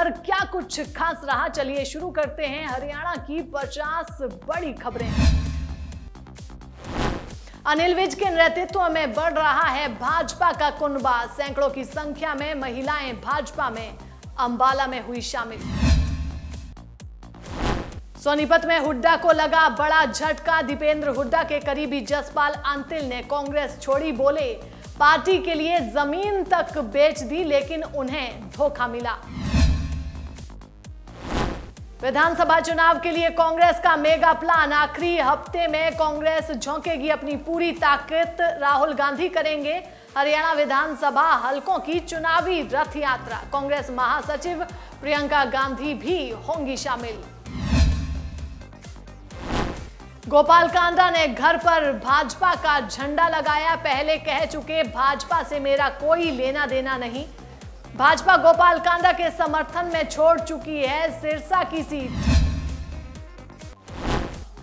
भर क्या कुछ खास रहा, चलिए शुरू करते हैं हरियाणा की 50 बड़ी खबरें। अनिल विज के नेतृत्व में बढ़ रहा है भाजपा का कुनबा, सैकड़ों की संख्या में महिलाएं भाजपा में, अंबाला में हुई शामिल। सोनीपत में हुड्डा को लगा बड़ा झटका, दीपेंद्र हुड्डा के करीबी जसपाल आंतिल ने कांग्रेस छोड़ी, बोले पार्टी के लिए जमीन तक बेच दी लेकिन उन्हें धोखा मिला। विधानसभा चुनाव के लिए कांग्रेस का मेगा प्लान, आखिरी हफ्ते में कांग्रेस झोंकेगी अपनी पूरी ताकत, राहुल गांधी करेंगे हरियाणा विधानसभा हलकों की चुनावी रथ यात्रा, कांग्रेस महासचिव प्रियंका गांधी भी होंगी शामिल। गोपाल कांडा ने घर पर भाजपा का झंडा लगाया, पहले कह चुके भाजपा से मेरा कोई लेना देना नहीं, भाजपा गोपाल कांडा के समर्थन में छोड़ चुकी है सिरसा की सीट।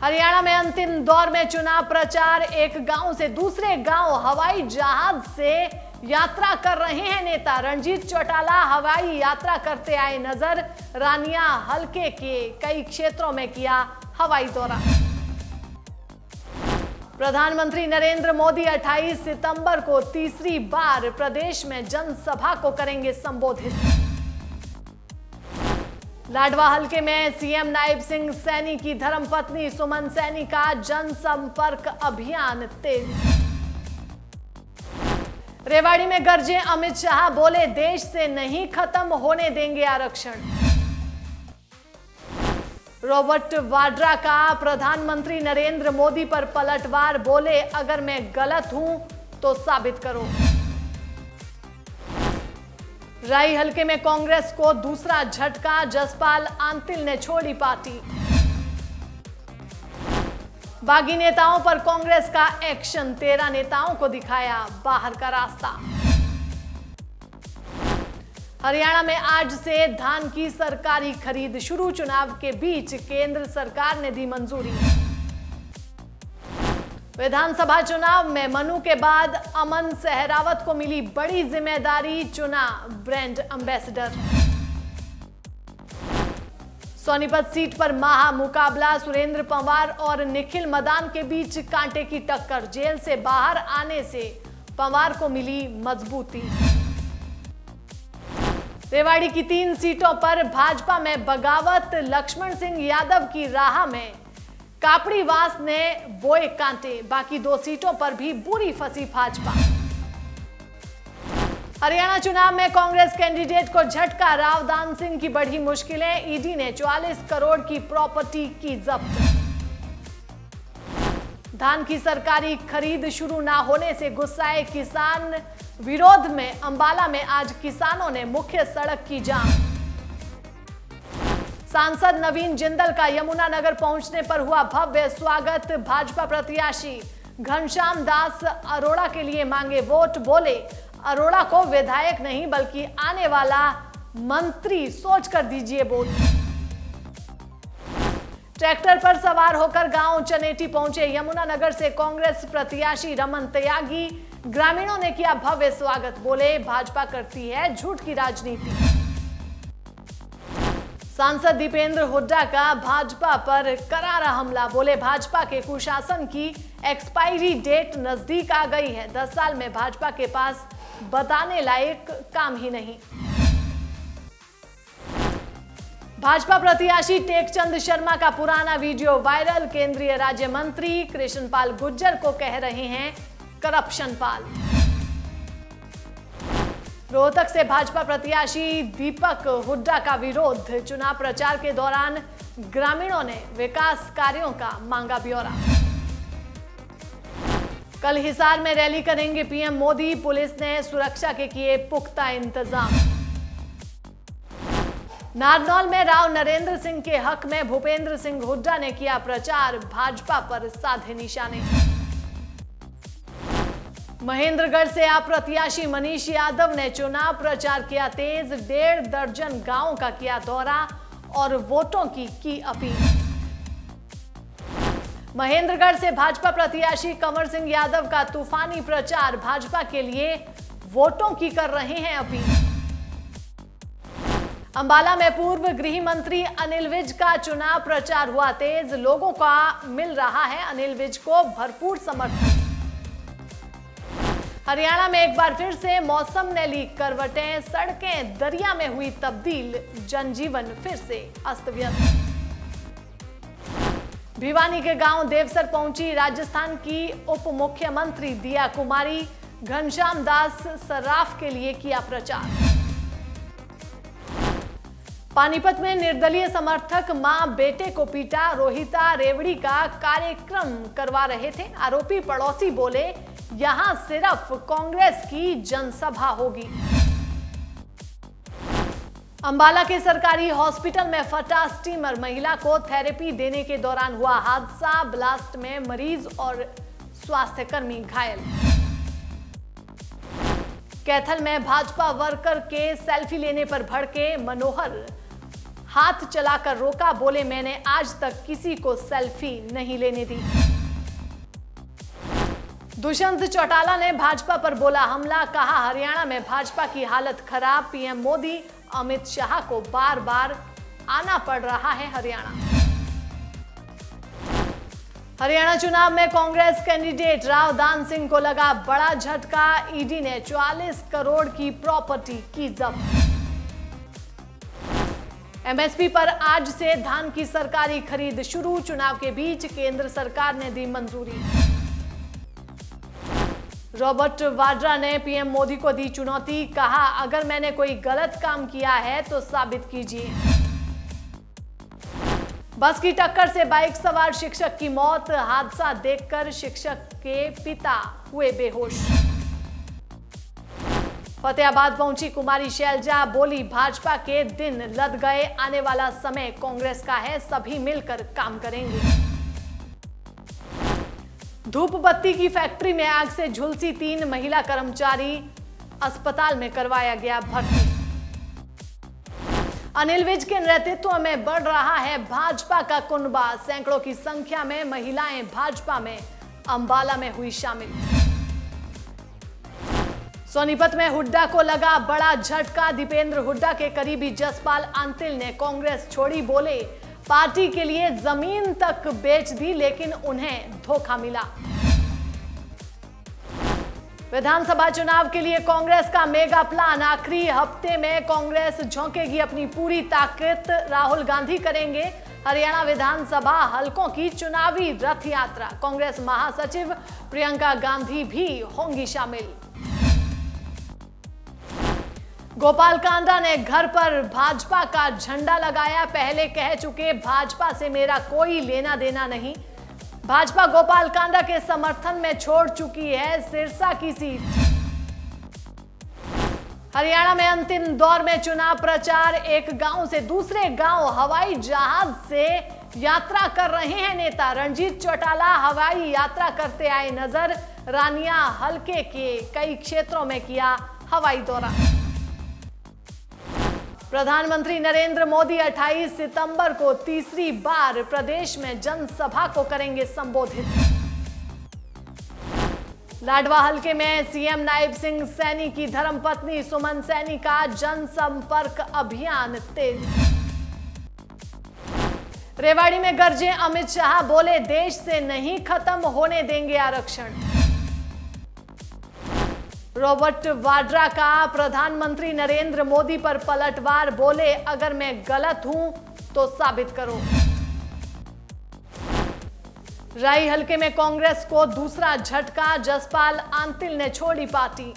हरियाणा में अंतिम दौर में चुनाव प्रचार, एक गांव से दूसरे गांव हवाई जहाज से यात्रा कर रहे हैं नेता, रणजीत चौटाला हवाई यात्रा करते आए नजर, रानिया हलके के कई क्षेत्रों में किया हवाई दौरा। प्रधानमंत्री नरेंद्र मोदी 28 सितंबर को तीसरी बार प्रदेश में जनसभा को करेंगे संबोधित। लाडवा हलके में सीएम नायब सिंह सैनी की धर्मपत्नी सुमन सैनी का जनसंपर्क अभियान तेज। रेवाड़ी में गरजे अमित शाह, बोले देश से नहीं खत्म होने देंगे आरक्षण। रॉबर्ट वाड्रा का प्रधानमंत्री नरेंद्र मोदी पर पलटवार, बोले अगर मैं गलत हूं तो साबित करो। राई हलके में कांग्रेस को दूसरा झटका, जसपाल आंतिल ने छोड़ी पार्टी। बागी नेताओं पर कांग्रेस का एक्शन, 13 नेताओं को दिखाया बाहर का रास्ता। हरियाणा में आज से धान की सरकारी खरीद शुरू, चुनाव के बीच केंद्र सरकार ने दी मंजूरी। विधानसभा चुनाव में मनु के बाद अमन सहरावत को मिली बड़ी जिम्मेदारी, चुना ब्रांड एम्बेसडर। सोनीपत सीट पर महा मुकाबला, सुरेंद्र पंवार और निखिल मदान के बीच कांटे की टक्कर, जेल से बाहर आने से पंवार को मिली मजबूती। रेवाड़ी की 3 सीटों पर भाजपा में बगावत, लक्ष्मण सिंह यादव की राह में कापड़ीवास ने बोए कांटे, बाकी 2 सीटों पर भी बुरी फंसी भाजपा। हरियाणा चुनाव में कांग्रेस कैंडिडेट को झटका, रावदान सिंह की बढ़ी मुश्किलें, ईडी ने 44 करोड़ की प्रॉपर्टी की जब्त। धान की सरकारी खरीद शुरू ना होने से गुस्साए किसान, विरोध में अंबाला में आज किसानों ने मुख्य सड़क की जाम। सांसद नवीन जिंदल का यमुनानगर पहुंचने पर हुआ भव्य स्वागत, भाजपा प्रत्याशी घनश्याम दास अरोड़ा के लिए मांगे वोट, बोले अरोड़ा को विधायक नहीं बल्कि आने वाला मंत्री सोच कर दीजिए वोट। ट्रैक्टर पर सवार होकर गांव चनेटी पहुंचे यमुनानगर से कांग्रेस प्रत्याशी रमन त्यागी, ग्रामीणों ने किया भव्य स्वागत, बोले भाजपा करती है झूठ की राजनीति। सांसद दीपेंद्र हुड्डा का भाजपा पर करारा हमला, बोले भाजपा के कुशासन की एक्सपायरी डेट नजदीक आ गई है, 10 साल में भाजपा के पास बताने लायक काम ही नहीं। भाजपा प्रत्याशी टेकचंद शर्मा का पुराना वीडियो वायरल, केंद्रीय राज्य मंत्री कृष्णपाल गुर्जर को कह रहे हैं करप्शन पाल। रोहतक से भाजपा प्रत्याशी दीपक हुड्डा का विरोध, चुनाव प्रचार के दौरान ग्रामीणों ने विकास कार्यों का मांगा ब्यौरा। कल हिसार में रैली करेंगे पीएम मोदी, पुलिस ने सुरक्षा के किए पुख्ता इंतजाम। नारनौल में राव नरेंद्र सिंह के हक में भूपेंद्र सिंह हुड्डा ने किया प्रचार, भाजपा पर साधे निशाने। महेंद्रगढ़ से अप्रत्याशी मनीष यादव ने चुनाव प्रचार किया तेज, 1.5 दर्जन गांवों का किया दौरा और वोटों की अपील। महेंद्रगढ़ से भाजपा प्रत्याशी कंवर सिंह यादव का तूफानी प्रचार, भाजपा के लिए वोटों की कर रहे हैं अपील। अंबाला में पूर्व गृह मंत्री अनिल विज का चुनाव प्रचार हुआ तेज। लोगों का मिल रहा है अनिल विज को भरपूर समर्थन। हरियाणा में एक बार फिर से मौसम ने ली करवटें, सड़कें दरिया में हुई तब्दील, जनजीवन फिर से अस्त व्यस्त। भिवानी के गांव देवसर पहुंची राजस्थान की उप मुख्यमंत्री दिया कुमारी, घनश्याम दास सर्राफ के लिए किया प्रचार। पानीपत में निर्दलीय समर्थक मां बेटे को पीटा, रोहिता रेवड़ी का कार्यक्रम करवा रहे थे। आरोपी पड़ोसी बोले यहां सिर्फ कांग्रेस की जनसभा होगी। अंबाला के सरकारी हॉस्पिटल में फटा स्टीमर, महिला को थेरेपी देने के दौरान हुआ हादसा, ब्लास्ट में मरीज और स्वास्थ्यकर्मी घायल। कैथल में भाजपा वर्कर के सेल्फी लेने पर भड़के मनोहर, हाथ चलाकर रोका, बोले मैंने आज तक किसी को सेल्फी नहीं लेने दी। दुष्यंत चौटाला ने भाजपा पर बोला हमला, कहा हरियाणा में भाजपा की हालत खराब, पीएम मोदी अमित शाह को बार बार आना पड़ रहा है हरियाणा। हरियाणा चुनाव में कांग्रेस कैंडिडेट राव दान सिंह को लगा बड़ा झटका, ईडी ने 44 करोड़ की प्रॉपर्टी की जब्त। एमएसपी पर आज से धान की सरकारी खरीद शुरू, चुनाव के बीच केंद्र सरकार ने दी मंजूरी। रॉबर्ट वाड्रा ने पीएम मोदी को दी चुनौती, कहा अगर मैंने कोई गलत काम किया है तो साबित कीजिए। बस की टक्कर से बाइक सवार शिक्षक की मौत, हादसा देखकर शिक्षक के पिता हुए बेहोश। फतेहाबाद पहुंची कुमारी शैलजा, बोली भाजपा के दिन लद गए, आने वाला समय कांग्रेस का है, सभी मिलकर काम करेंगे। धूप बत्ती की फैक्ट्री में आग से झुलसी 3 महिला कर्मचारी, अस्पताल में करवाया गया भर्ती। अनिल विज के नेतृत्व में बढ़ रहा है भाजपा का कुनबा, सैकड़ों की संख्या में महिलाएं भाजपा में, अंबाला में हुई शामिल। सोनीपत में हुड्डा को लगा बड़ा झटका, दीपेंद्र हुड्डा के करीबी जसपाल आंतिल ने कांग्रेस छोड़ी, बोले पार्टी के लिए जमीन तक बेच दी लेकिन उन्हें धोखा मिला। विधानसभा चुनाव के लिए कांग्रेस का मेगा प्लान, आखिरी हफ्ते में कांग्रेस झोंकेगी अपनी पूरी ताकत, राहुल गांधी करेंगे हरियाणा विधानसभा हलकों की चुनावी रथ यात्रा, कांग्रेस महासचिव प्रियंका गांधी भी होंगी शामिल। गोपाल कांडा ने घर पर भाजपा का झंडा लगाया, पहले कह चुके भाजपा से मेरा कोई लेना देना नहीं। भाजपा गोपाल कांडा के समर्थन में छोड़ चुकी है सिरसा की सीट। हरियाणा में अंतिम दौर में चुनाव प्रचार, एक गांव से दूसरे गांव हवाई जहाज से यात्रा कर रहे हैं नेता। रणजीत चौटाला हवाई यात्रा करते आए नजर, रानिया हलके के कई क्षेत्रों में किया हवाई दौरा। प्रधानमंत्री नरेंद्र मोदी 28 सितंबर को तीसरी बार प्रदेश में जनसभा को करेंगे संबोधित। लाडवा हलके में सीएम नायब सिंह सैनी की धर्मपत्नी सुमन सैनी का जनसंपर्क अभियान तेज। रेवाड़ी में गरजे अमित शाह, बोले देश से नहीं खत्म होने देंगे आरक्षण। रॉबर्ट वाड्रा का प्रधानमंत्री नरेंद्र मोदी पर पलटवार, बोले अगर मैं गलत हूं तो साबित करो। राई हलके में कांग्रेस को दूसरा झटका, जसपाल आंतिल ने छोड़ी पार्टी।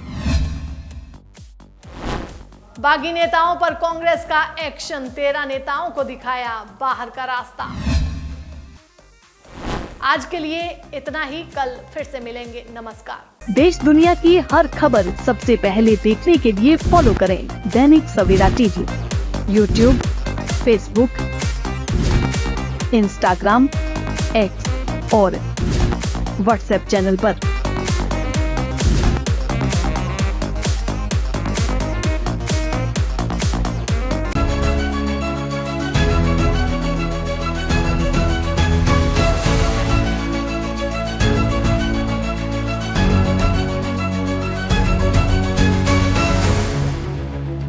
बागी नेताओं पर कांग्रेस का एक्शन, 13 नेताओं को दिखाया बाहर का रास्ता। आज के लिए इतना ही, कल फिर से मिलेंगे। नमस्कार। देश दुनिया की हर खबर सबसे पहले देखने के लिए फॉलो करें Dainik Savera TV, YouTube, Facebook, Instagram, X और व्हाट्सएप चैनल पर।